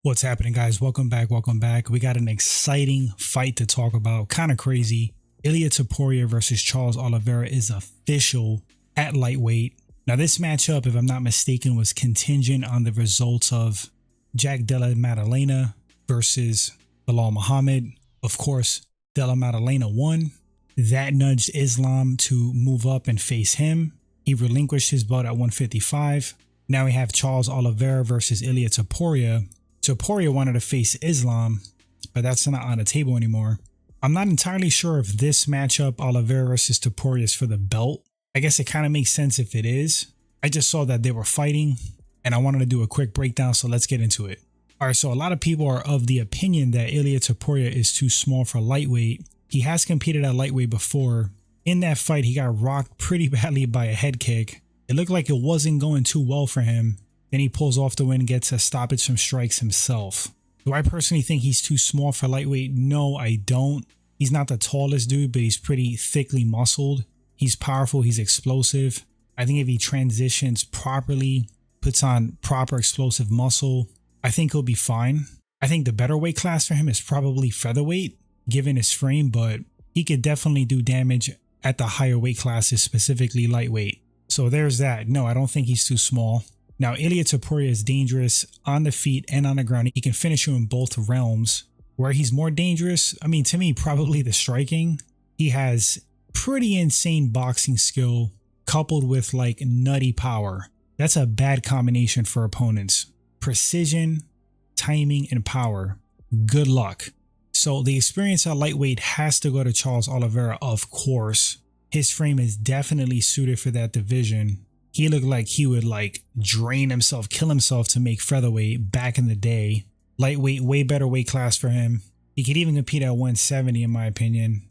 What's happening, guys? Welcome back. We got an exciting fight to talk about. Kind of crazy. Ilia Topuria versus Charles Oliveira is official at lightweight. Now, this matchup, if I'm not mistaken, was contingent on the results of Jack Della Maddalena versus Bilal Muhammad. Of course, Della Maddalena won. That nudged Islam to move up and face him. He relinquished his belt at 155. Now we have Charles Oliveira versus Ilia Topuria. Topuria wanted to face Islam, but that's not on the table anymore. I'm not entirely sure if this matchup, Oliveira versus Topuria, is for the belt. I guess it kind of makes sense if it is. I just saw that they were fighting, and I wanted to do a quick breakdown, so let's get into it. All right, so a lot of people are of the opinion that Ilia Topuria is too small for lightweight. He has competed at lightweight before. In that fight, he got rocked pretty badly by a head kick. It looked like it wasn't going too well for him. Then he pulls off the win and gets a stoppage from strikes himself. Do I personally think he's too small for lightweight? No, I don't. He's not the tallest dude, but he's pretty thickly muscled. He's powerful, he's explosive. I think if he transitions properly, puts on proper explosive muscle, I think he'll be fine. I think the better weight class for him is probably featherweight, given his frame, but he could definitely do damage at the higher weight classes, specifically lightweight. So there's that. No, I don't think he's too small. Now, Ilia Topuria is dangerous on the feet and on the ground. He can finish you in both realms. Where he's more dangerous, I mean, to me, probably the striking. He has pretty insane boxing skill coupled with like nutty power. That's a bad combination for opponents. Precision, timing, and power. Good luck. So the experience at lightweight has to go to Charles Oliveira, of course. His frame is definitely suited for that division. He looked like he would like drain himself, kill himself to make featherweight back in the day. Lightweight, way better weight class for him. He could even compete at 170 in my opinion.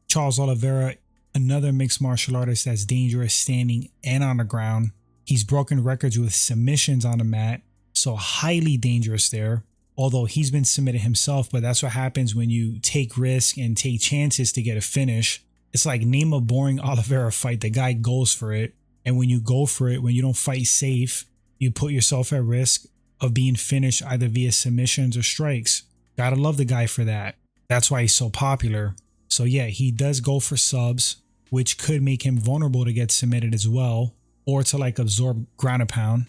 Charles Oliveira, another mixed martial artist that's dangerous standing and on the ground. He's broken records with submissions on the mat, so highly dangerous there. Although he's been submitted himself, but that's what happens when you take risks and take chances to get a finish. It's like name a boring Oliveira fight. The guy goes for it. And when you go for it, when you don't fight safe, you put yourself at risk of being finished either via submissions or strikes. Gotta love the guy for that. That's why he's so popular. So yeah, he does go for subs, which could make him vulnerable to get submitted as well, or to like absorb ground and pound.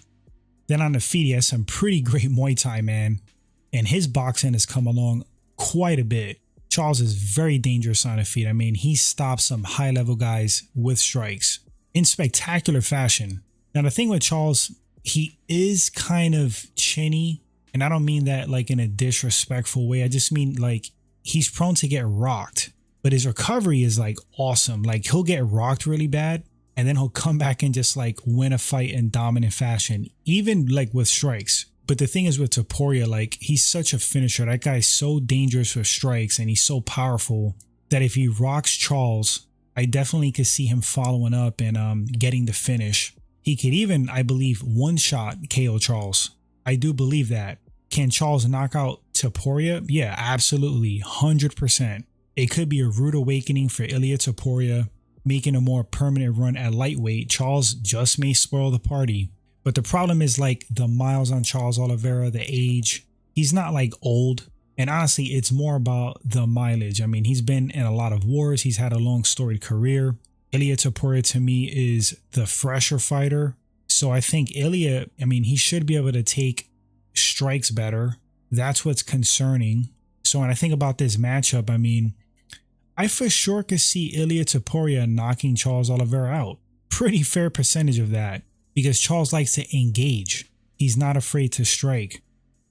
Then on the feet, he has some pretty great Muay Thai, man. And his boxing has come along quite a bit. Charles is very dangerous on the feet. I mean, he stops some high level guys with strikes in spectacular fashion. Now, the thing with Charles, he is kind of chinny, and I don't mean that like in a disrespectful way. I just mean like he's prone to get rocked, but his recovery is like awesome. Like he'll get rocked really bad, and then he'll come back and just like win a fight in dominant fashion, even like with strikes. But the thing is with Topuria, like he's such a finisher. That guy's so dangerous with strikes, and he's so powerful that if he rocks Charles, I definitely could see him following up and getting the finish. He could even, I believe, one-shot KO Charles. I do believe that. Can Charles knock out Topuria? Yeah, absolutely, 100%. It could be a rude awakening for Ilia Topuria, making a more permanent run at lightweight. Charles just may spoil the party. But the problem is like the miles on Charles Oliveira, the age. He's not like old. And honestly, it's more about the mileage. I mean, he's been in a lot of wars. He's had a long storied career. Ilia Topuria to me is the fresher fighter. So I think Ilia, I mean, he should be able to take strikes better. That's what's concerning. So when I think about this matchup, I mean, I for sure could see Ilia Topuria knocking Charles Oliveira out. Pretty fair percentage of that because Charles likes to engage. He's not afraid to strike.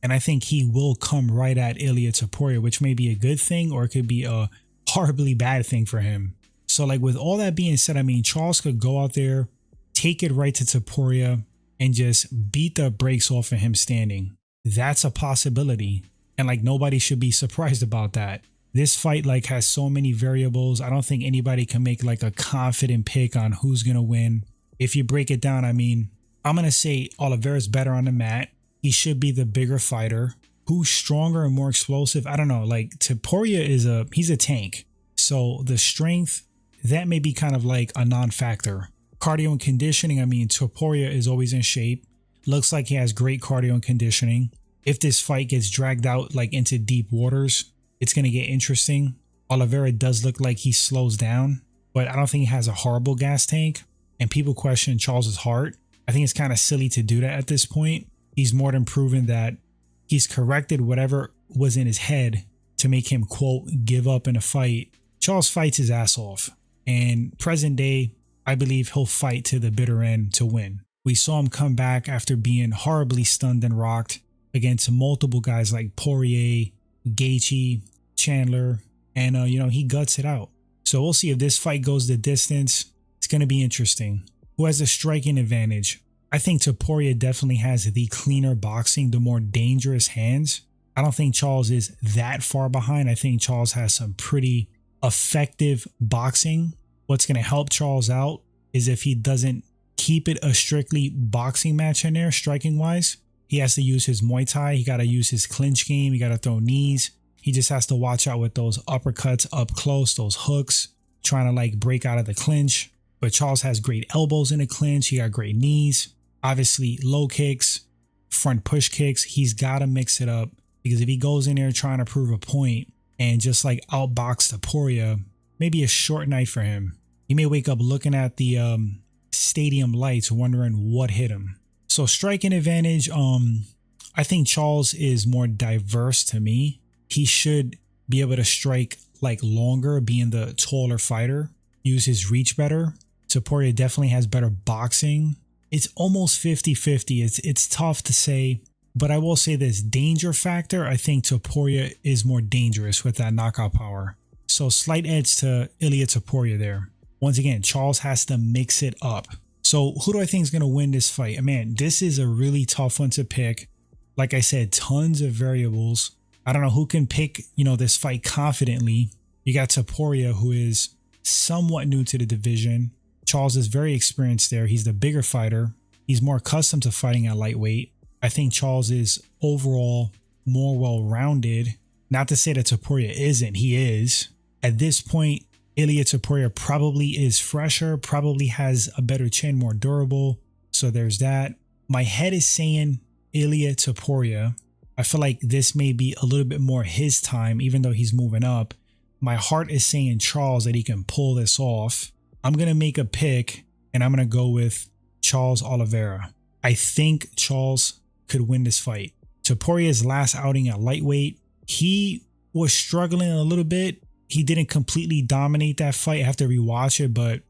And I think he will come right at Ilia Topuria, which may be a good thing or it could be a horribly bad thing for him. So like with all that being said, I mean, Charles could go out there, take it right to Topuria and just beat the brakes off of him standing. That's a possibility. And like nobody should be surprised about that. This fight like has so many variables. I don't think anybody can make like a confident pick on who's going to win. If you break it down, I mean, I'm going to say Oliveira's better on the mat. He should be the bigger fighter. Who's stronger and more explosive? I don't know. Like Topuria he's a tank. So the strength, that may be kind of like a non-factor. Cardio and conditioning, I mean, Topuria is always in shape. Looks like he has great cardio and conditioning. if this fight gets dragged out like into deep waters, it's going to get interesting. Oliveira does look like he slows down, but I don't think he has a horrible gas tank. And people question Charles's heart. I think it's kind of silly to do that at this point. He's more than proven that he's corrected whatever was in his head to make him, quote, give up in a fight. Charles fights his ass off. And present day, I believe he'll fight to the bitter end to win. We saw him come back after being horribly stunned and rocked against multiple guys like Poirier, Gaethje, Chandler, and he guts it out. So we'll see if this fight goes the distance. It's going to be interesting. Who has the striking advantage? I think Topuria definitely has the cleaner boxing, the more dangerous hands. I don't think Charles is that far behind. I think Charles has some pretty effective boxing. What's going to help Charles out is if he doesn't keep it a strictly boxing match in there, striking wise. He has to use his Muay Thai. He got to use his clinch game. He got to throw knees. He just has to watch out with those uppercuts up close, those hooks, trying to like break out of the clinch. But Charles has great elbows in the clinch. He got great knees, obviously low kicks, front push kicks. He's got to mix it up, because if he goes in there trying to prove a point and just like outbox Topuria, maybe a short night for him. He may wake up looking at the stadium lights wondering what hit him. So striking advantage, I think Charles is more diverse to me. He should be able to strike like longer, being the taller fighter, use his reach better. Topuria definitely has better boxing. It's almost 50-50. It's tough to say, but I will say this danger factor. I think Topuria is more dangerous with that knockout power. So slight edge to Ilia Topuria there. Once again, Charles has to mix it up. So who do I think is going to win this fight? Man, this is a really tough one to pick. Like I said, tons of variables. I don't know who can pick, this fight confidently. You got Topuria, who is somewhat new to the division. Charles is very experienced there. He's the bigger fighter. He's more accustomed to fighting at lightweight. I think Charles is overall more well-rounded. Not to say that Topuria isn't. He is. At this point, Ilia Topuria probably is fresher, probably has a better chin, more durable. So there's that. My head is saying Ilia Topuria. I feel like this may be a little bit more his time, even though he's moving up. My heart is saying Charles, that he can pull this off. I'm going to make a pick, and I'm going to go with Charles Oliveira. I think Charles could win this fight. Topuria's last outing at lightweight, he was struggling a little bit. He didn't completely dominate that fight. I have to rewatch it, but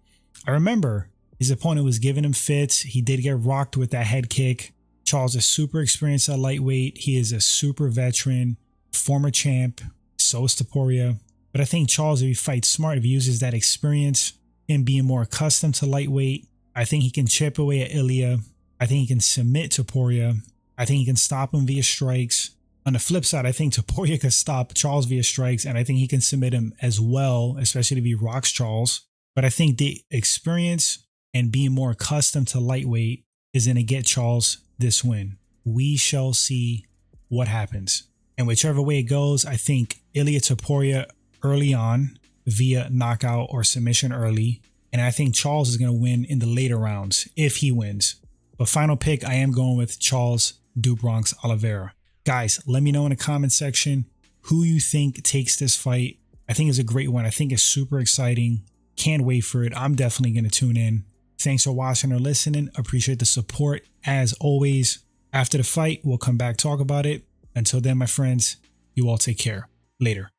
I remember his opponent was giving him fits. He did get rocked with that head kick. Charles is super experienced at lightweight. He is a super veteran, former champ. So is Topuria. But I think Charles, if he fights smart, if he uses that experience and being more accustomed to lightweight, I think he can chip away at Ilia. I think he can submit Topuria. I think he can stop him via strikes. On the flip side, I think Topuria could stop Charles via strikes, and I think he can submit him as well, especially if he rocks Charles. But I think the experience and being more accustomed to lightweight is going to get Charles this win. We shall see what happens. And whichever way it goes, I think Ilia Topuria early on via knockout or submission early. And I think Charles is going to win in the later rounds if he wins. But final pick, I am going with Charles do Bronx Oliveira. Guys, let me know in the comment section who you think takes this fight. I think it's a great one. I think it's super exciting. Can't wait for it. I'm definitely going to tune in. Thanks for watching or listening. Appreciate the support. As always, after the fight, we'll come back, talk about it. Until then, my friends, you all take care. Later.